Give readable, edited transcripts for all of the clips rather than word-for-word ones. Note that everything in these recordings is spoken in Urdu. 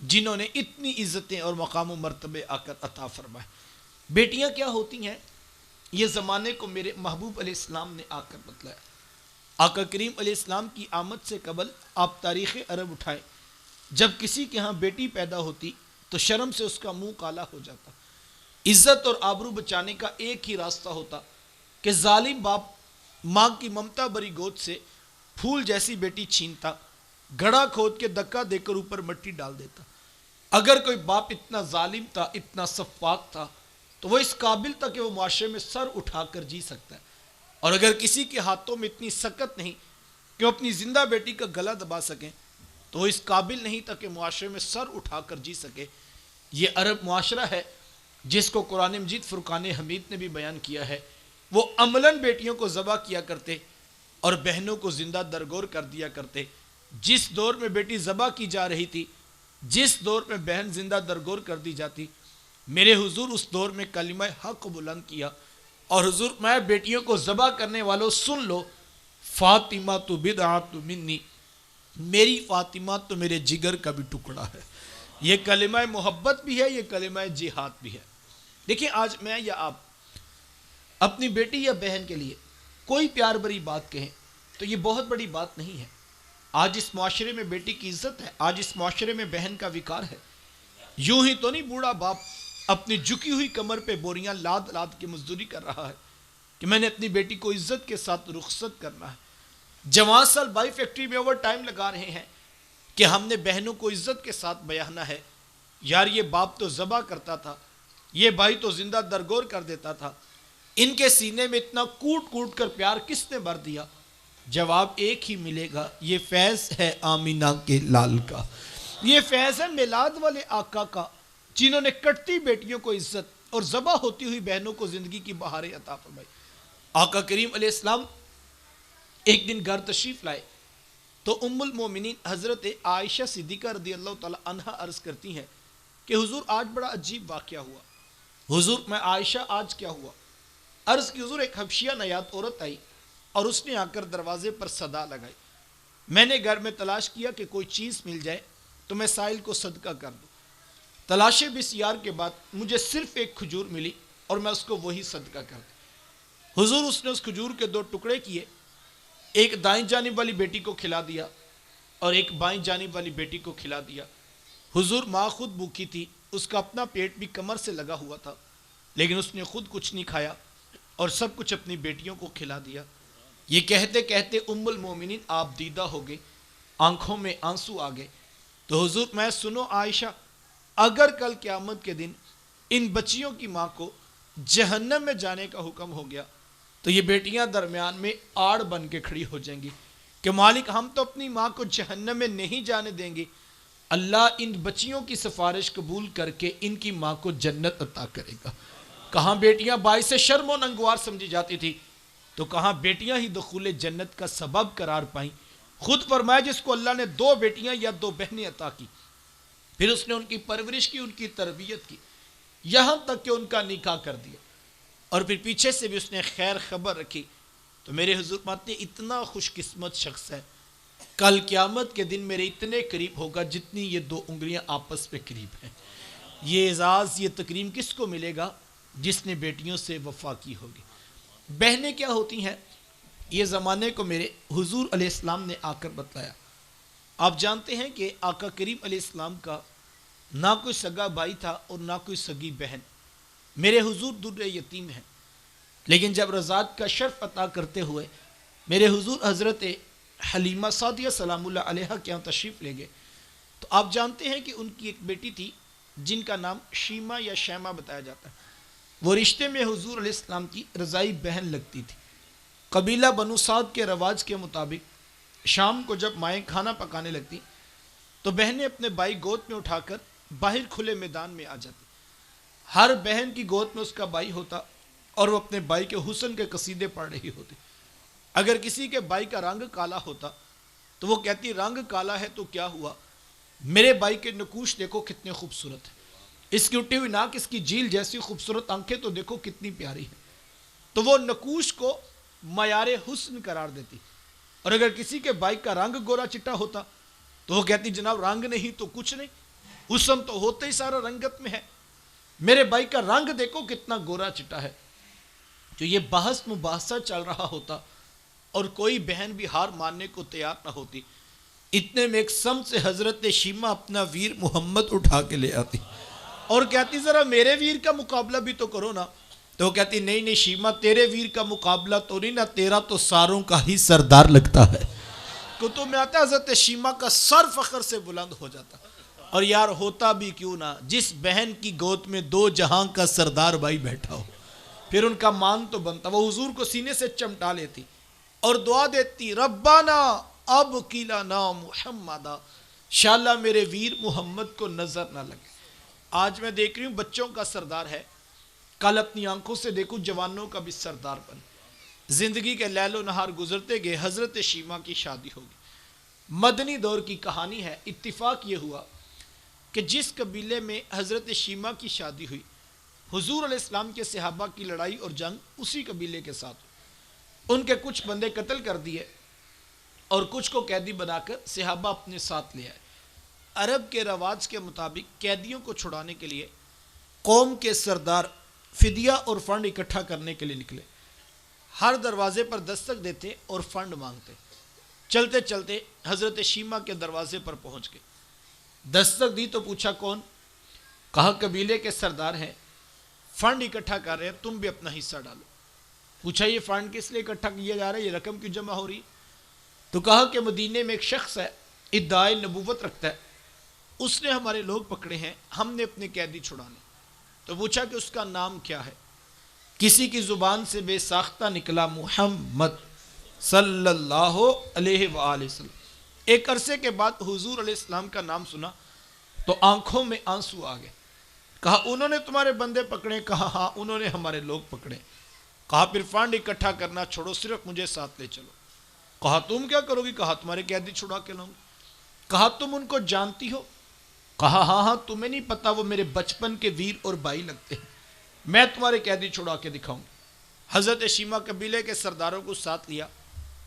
جنہوں نے اتنی عزتیں اور مقام و مرتبے آ کر عطا فرمائے۔ بیٹیاں کیا ہوتی ہیں، یہ زمانے کو میرے محبوب علیہ السلام نے آ کر بتلایا۔ آقا کریم علیہ السلام کی آمد سے قبل آپ تاریخ عرب اٹھائیں، جب کسی کے ہاں بیٹی پیدا ہوتی تو شرم سے اس کا منہ کالا ہو جاتا۔ عزت اور آبرو بچانے کا ایک ہی راستہ ہوتا کہ ظالم باپ ماں کی ممتا بری گود سے پھول جیسی بیٹی چھینتا، گڑھا کھود کے دکا دے کر اوپر مٹی ڈال دیتا۔ اگر کوئی باپ اتنا ظالم تھا، اتنا سفاک تھا، تو وہ اس قابل تھا کہ وہ معاشرے میں سر اٹھا کر جی سکتا ہے، اور اگر کسی کے ہاتھوں میں اتنی سکت نہیں کہ وہ اپنی زندہ بیٹی کا گلا دبا سکیں، تو وہ اس قابل نہیں تھا کہ معاشرے میں سر اٹھا کر جی سکے۔ یہ عرب معاشرہ ہے جس کو قرآن مجید فرقان حمید نے بھی بیان کیا ہے۔ وہ عملاً بیٹیوں کو ذبح کیا کرتے اور بہنوں کو زندہ درگور کر دیا کرتے۔ جس دور میں بیٹی ذبح کی جا رہی تھی، جس دور میں بہن زندہ درگور کر دی جاتی، میرے حضور اس دور میں کلمہ حق بلند کیا، اور حضور میں بیٹیوں کو ذبح کرنے والوں سن لو، فاطمہ تو بدعۃ منی، میری فاطمہ تو میرے جگر کا بھی ٹکڑا ہے۔ یہ کلمہ محبت بھی ہے، یہ کلمہ جہاد بھی ہے۔ دیکھیں، آج میں یا آپ اپنی بیٹی یا بہن کے لیے کوئی پیار بری بات کہیں تو یہ بہت بڑی بات نہیں ہے۔ آج اس معاشرے میں بیٹی کی عزت ہے، آج اس معاشرے میں بہن کا وقار ہے۔ یوں ہی تو نہیں بوڑھا باپ اپنی جھکی ہوئی کمر پہ بوریاں لاد لاد کے مزدوری کر رہا ہے کہ میں نے اپنی بیٹی کو عزت کے ساتھ رخصت کرنا ہے۔ جوان سال بائی فیکٹری میں اوور ٹائم لگا رہے ہیں کہ ہم نے بہنوں کو عزت کے ساتھ بیاہنا ہے۔ یار یہ باپ تو ذبح کرتا تھا، یہ بھائی تو زندہ درگور کر دیتا تھا، ان کے سینے میں اتنا کوٹ کوٹ کر پیار کس نے بھر دیا؟ جواب ایک ہی ملے گا، یہ فیض ہے آمینہ کے لال کا، یہ فیض ہے میلاد والے آقا کا، جنہوں نے کٹتی بیٹیوں کو عزت اور ذبح ہوتی ہوئی بہنوں کو زندگی کی بہاریں عطا فرمائی۔ آقا کریم علیہ السلام ایک دن گھر تشریف لائے تو ام المومنین حضرت عائشہ صدیقہ رضی اللہ تعالی عنہا عرض کرتی ہیں کہ حضور آج بڑا عجیب واقعہ ہوا۔ حضور میں عائشہ آج کیا ہوا؟ عرض کی حضور ایک حبشیہ نیات عورت آئی اور اس نے آ کر دروازے پر صدا لگائی۔ میں نے گھر میں تلاش کیا کہ کوئی چیز مل جائے تو میں سائل کو صدقہ کر دوں۔ تلاش بسیار کے بعد مجھے صرف ایک کھجور ملی اور میں اس کو وہی صدقہ کر دوں۔ حضور اس نے اس کھجور کے 2 ٹکڑے کیے، ایک دائیں جانب والی بیٹی کو کھلا دیا اور ایک بائیں جانب والی بیٹی کو کھلا دیا۔ حضور ماں خود بھوکی تھی، اس کا اپنا پیٹ بھی کمر سے لگا ہوا تھا، لیکن اس نے خود کچھ نہیں کھایا اور سب کچھ اپنی بیٹیوں کو کھلا دیا۔ یہ کہتے کہتے ام المومنین آپ دیدہ ہو گئے، آنکھوں میں آنسو آ گئے۔ تو حضور میں سنو عائشہ، اگر کل قیامت کے دن ان بچیوں کی ماں کو جہنم میں جانے کا حکم ہو گیا تو یہ بیٹیاں درمیان میں آڑ بن کے کھڑی ہو جائیں گی کہ مالک ہم تو اپنی ماں کو جہنم میں نہیں جانے دیں گے، اللہ ان بچیوں کی سفارش قبول کر کے ان کی ماں کو جنت عطا کرے گا۔ کہاں بیٹیاں باعث شرم و ننگوار سمجھی جاتی تھی، تو کہاں بیٹیاں ہی دخول جنت کا سبب قرار پائیں۔ خود فرمایا جس کو اللہ نے 2 بیٹیاں یا 2 بہنیں عطا کی، پھر اس نے ان کی پرورش کی، ان کی تربیت کی، یہاں تک کہ ان کا نکاح کر دیا، اور پھر پیچھے سے بھی اس نے خیر خبر رکھی، تو میرے حضور ماتے اتنا خوش قسمت شخص ہے، کل قیامت کے دن میرے اتنے قریب ہوگا جتنی یہ 2 انگلیاں آپس میں قریب ہیں۔ یہ اعزاز، یہ تکریم کس کو ملے گا؟ جس نے بیٹیوں سے وفا کی ہوگی۔ بہنیں کیا ہوتی ہیں، یہ زمانے کو میرے حضور علیہ السلام نے آ کر بتلایا۔ آپ جانتے ہیں کہ آقا کریم علیہ السلام کا نہ کوئی سگا بھائی تھا اور نہ کوئی سگی بہن۔ میرے حضور در یتیم ہیں، لیکن جب رضاعت کا شرف عطا کرتے ہوئے میرے حضور حضرت حلیمہ سعدیہ سلام اللہ علیہا کے یہاں تشریف لے گئے، تو آپ جانتے ہیں کہ ان کی ایک بیٹی تھی جن کا نام شیمہ یا شیمہ بتایا جاتا ہے۔ وہ رشتے میں حضور علیہ السلام کی رضائی بہن لگتی تھی۔ قبیلہ بنو سعد کے رواج کے مطابق شام کو جب مائیں کھانا پکانے لگتی تو بہنیں اپنے بھائی گود میں اٹھا کر باہر کھلے میدان میں آ جاتی۔ ہر بہن کی گود میں اس کا بھائی ہوتا اور وہ اپنے بھائی کے حسن کے قصیدے پڑھ رہی ہوتی۔ اگر کسی کے بھائی کا رنگ کالا ہوتا تو وہ کہتی رنگ کالا ہے تو کیا ہوا، میرے بھائی کے نقوش دیکھو کتنے خوبصورت ہیں، اس کی اٹھی ہوئی ناک، اس کی جھیل جیسی خوبصورت آنکھیں تو دیکھو کتنی پیاری ہیں۔ تو وہ نقوش کو معیار حسن قرار دیتی۔ اور اگر کسی کے بھائی کا رنگ گورا چٹا ہوتا تو وہ کہتی جناب رنگ نہیں تو کچھ نہیں، حسن تو ہوتے ہی سارا رنگت میں ہے، میرے بھائی کا رنگ دیکھو کتنا گورا چٹا ہے۔ جو یہ بحث مباحثہ چل رہا ہوتا اور کوئی بہن بھی ہار ماننے کو تیار نہ ہوتی، اتنے میں ایک سمت سے حضرت شیمہ اپنا ویر محمد اٹھا کے لے آتی اور کہتی ذرا میرے ویر کا مقابلہ بھی تو کرو نا۔ تو وہ کہتی نہیں نہیں شیمہ، تیرے ویر کا مقابلہ تو نہیں نا، تیرا تو ساروں کا ہی سردار لگتا ہے۔ کتب میں آتا ہے حضرت شیمہ کا سر فخر سے بلند ہو جاتا، اور یار ہوتا بھی کیوں نہ جس بہن کی گود میں دو جہاں کا سردار بھائی بیٹھا ہو، پھر ان کا مان تو بنتا۔ وہ حضور کو سینے سے چمٹا لیتی اور دعا دیتی، ربنا اب کیلانا محمدا، انشاءاللہ میرے ویر محمد کو نظر نہ لگے۔ آج میں دیکھ رہی ہوں بچوں کا سردار ہے، کل اپنی آنکھوں سے دیکھوں جوانوں کا بھی سردار بن۔ زندگی کے لیل و نہار گزرتے گئے، حضرت شیمہ کی شادی ہوگی۔ مدنی دور کی کہانی ہے۔ اتفاق یہ ہوا کہ جس قبیلے میں حضرت شیمہ کی شادی ہوئی، حضور علیہ السلام کے صحابہ کی لڑائی اور جنگ اسی قبیلے کے ساتھ ہوئی۔ ان کے کچھ بندے قتل کر دیے اور کچھ کو قیدی بنا کر صحابہ اپنے ساتھ لے آئے۔ عرب کے رواج کے مطابق قیدیوں کو چھڑانے کے لیے قوم کے سردار فدیہ اور فنڈ اکٹھا کرنے کے لیے نکلے۔ ہر دروازے پر دستک دیتے اور فنڈ مانگتے۔ چلتے چلتے حضرت شیمہ کے دروازے پر پہنچ گئے، دستک دی تو پوچھا کون؟ کہا قبیلے کے سردار ہیں، فنڈ اکٹھا کر رہے ہیں، تم بھی اپنا حصہ ڈالو۔ پوچھا یہ فنڈ کس لیے اکٹھا کیا جا رہا ہے، یہ رقم کیوں جمع ہو رہی؟ تو کہا کہ مدینے میں ایک شخص ہے، ادعائے نبوت رکھتا ہے، اس نے ہمارے لوگ پکڑے ہیں، ہم نے اپنے قیدی چھڑانے۔ تو پوچھا کہ اس کا نام کیا ہے؟ کسی کی زبان سے بے ساختہ نکلا محمد صلی اللہ علیہ وآلہ وسلم۔ ایک عرصے کے بعد حضور علیہ السلام کا نام سنا تو آنکھوں میں آنسو آ گئے۔ کہا انہوں نے تمہارے بندے پکڑے؟ کہا ہاں انہوں نے ہمارے لوگ پکڑے۔ کہا پھر فنڈ اکٹھا کرنا چھوڑو، صرف مجھے ساتھ لے چلو۔ کہا تم کیا کرو گی؟ کہا تمہارے قیدی چھڑا کے لاؤں گی۔ کہا تم ان کو جانتی ہو؟ کہا ہاں ہاں، تمہیں نہیں پتا وہ میرے بچپن کے ویر اور بھائی لگتے ہیں، میں تمہارے قیدی چھڑا کے دکھاؤں۔ حضرت شیمہ قبیلے کے سرداروں کو ساتھ لیا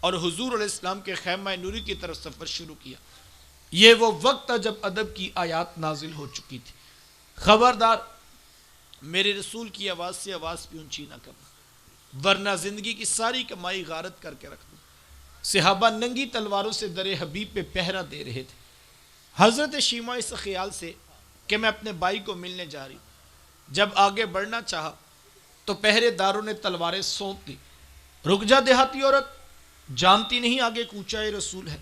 اور حضور علیہ السلام کے خیمہ نوری کی طرف سفر شروع کیا۔ یہ وہ وقت تھا جب ادب کی آیات نازل ہو چکی تھی، خبردار میرے رسول کی آواز سے آواز بھی اونچی نہ کرنا ورنہ زندگی کی ساری کمائی غارت کر کے رکھ دوں۔ صحابہ ننگی تلواروں سے در حبیب پہ پہرا دے رہے تھے۔ حضرت شیمہ اس خیال سے کہ میں اپنے بھائی کو ملنے جا رہی ہوں، جب آگے بڑھنا چاہا تو پہرے داروں نے تلواریں سونپ دی۔ رک جا دیہاتی عورت، جانتی نہیں آگے کوچہ رسول ہے،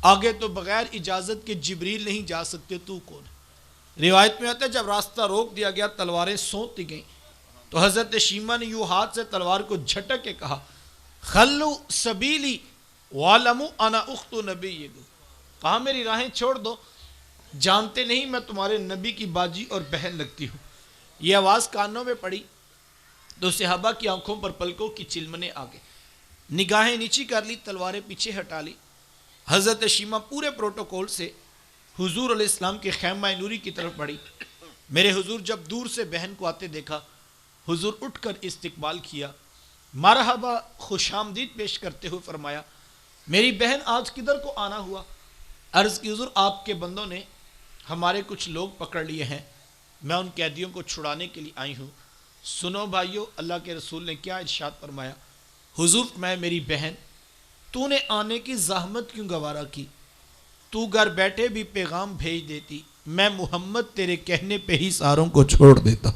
آگے تو بغیر اجازت کے جبریل نہیں جا سکتے، تو کون ہے؟ روایت میں آتا ہے جب راستہ روک دیا گیا، تلواریں سونپ دی گئیں تو حضرت شیمہ نے یوں ہاتھ سے تلوار کو جھٹک کے کہا، خلو سبیلی وعلموا انا اخت نبیکم، کہا میری راہیں چھوڑ دو، جانتے نہیں میں تمہارے نبی کی باجی اور بہن لگتی ہوں۔ یہ آواز کانوں میں پڑی تو صحابہ کی آنکھوں پر پلکوں کی چلمنے آ گئے، نگاہیں نیچی کر لی، تلواریں پیچھے ہٹا لی۔ حضرت شیمہ پورے پروٹوکول سے حضور علیہ السلام کے خیمہ نوری کی طرف بڑھی۔ میرے حضور جب دور سے بہن کو آتے دیکھا، حضور اٹھ کر استقبال کیا، مرحبا خوش آمدید پیش کرتے ہوئے فرمایا، میری بہن آج کدھر کو آنا ہوا؟ عرض کی حضور آپ کے بندوں نے ہمارے کچھ لوگ پکڑ لیے ہیں، میں ان قیدیوں کو چھڑانے کے لیے آئی ہوں۔ سنو بھائیو، اللہ کے رسول نے کیا ارشاد فرمایا؟ حضور فرمایا میری بہن، تو نے آنے کی زحمت کیوں گوارا کی؟ تو گھر بیٹھے بھی پیغام بھیج دیتی، میں محمد تیرے کہنے پہ ہی ساروں کو چھوڑ دیتا۔